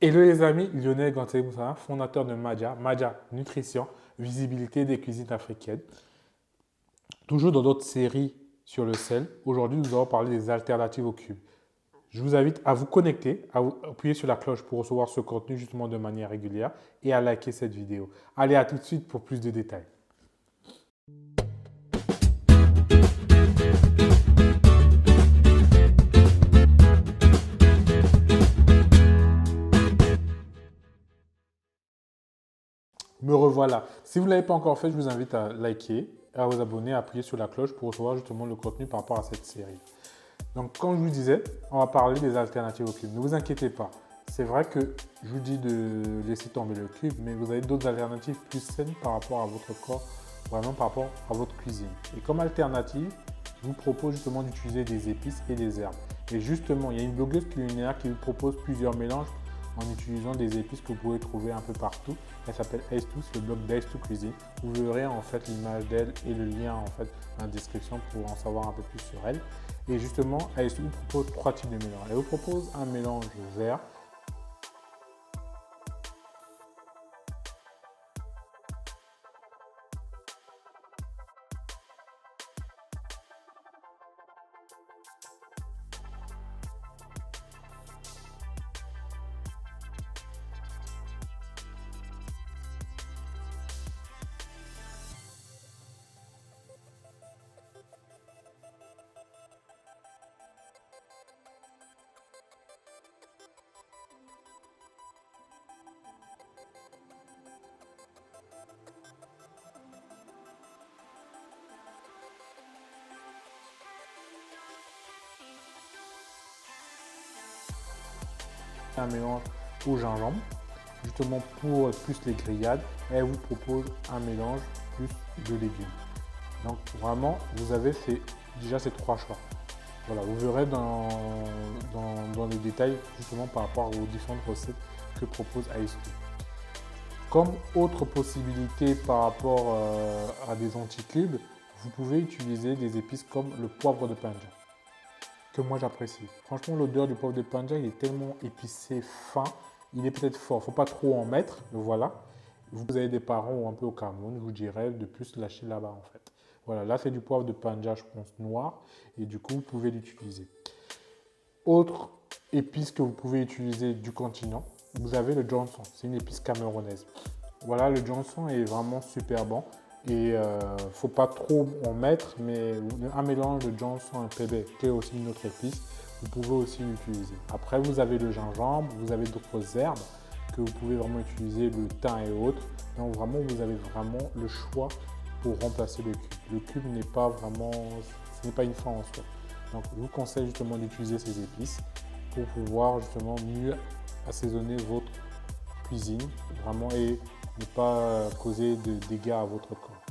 Hello les amis, Lionel Gantelé Moussana, fondateur de Madja Nutrition, visibilité des cuisines africaines. Toujours dans notre série sur le sel, aujourd'hui nous allons parler des alternatives au cube. Je vous invite à vous connecter, à appuyer sur la cloche pour recevoir ce contenu justement de manière régulière et à liker cette vidéo. Allez, à tout de suite pour plus de détails. Me revoilà. Si vous ne l'avez pas encore fait, je vous invite à liker, à vous abonner, à appuyer sur la cloche pour recevoir justement le contenu par rapport à cette série. Donc, comme je vous disais, on va parler des alternatives au cube. Ne vous inquiétez pas. C'est vrai que je vous dis de laisser tomber le cube, mais vous avez d'autres alternatives plus saines par rapport à votre corps, vraiment par rapport à votre cuisine. Et comme alternative, je vous propose justement d'utiliser des épices et des herbes. Et justement, il y a une blogueuse culinaire qui vous propose plusieurs mélanges en utilisant des épices que vous pouvez trouver un peu partout. Elle s'appelle Ace2, c'est le blog d'Ace2 Cuisine. Vous verrez en fait l'image d'elle et le lien en fait dans la description pour en savoir un peu plus sur elle. Et justement, Ace2 vous propose trois types de mélanges. Elle vous propose un mélange vert, un mélange au gingembre, justement pour plus les grillades. Et elle vous propose un mélange plus de légumes. Donc vraiment, vous avez déjà ces trois choix. Voilà, vous verrez dans le détail justement par rapport aux différentes recettes que propose Ace2. Comme autre possibilité par rapport à des anti-cubes, vous pouvez utiliser des épices comme le poivre de Panja, que moi j'apprécie. Franchement, l'odeur du poivre de Panja, il est tellement épicé, fin, il est peut-être fort. Il ne faut pas trop en mettre, voilà. Vous avez des parents un peu au Cameroun, je vous dirais de plus lâcher là-bas en fait. Voilà, là c'est du poivre de Panja, je pense, noir, et du coup vous pouvez l'utiliser. Autre épice que vous pouvez utiliser du continent, vous avez le Johnson, c'est une épice camerounaise. Voilà, le Johnson est vraiment super bon et faut pas trop en mettre, mais un mélange de Johnson et PB, qui est aussi une autre épice, vous pouvez aussi l'utiliser. Après, vous avez le gingembre, vous avez d'autres herbes que vous pouvez vraiment utiliser, le thym et autres. Donc vraiment, vous avez vraiment le choix pour remplacer le cube. Le cube n'est pas vraiment, ce n'est pas une fin en soi. Donc, je vous conseille justement d'utiliser ces épices pour pouvoir justement mieux assaisonner votre cuisine vraiment et ne pas causer de dégâts à votre corps.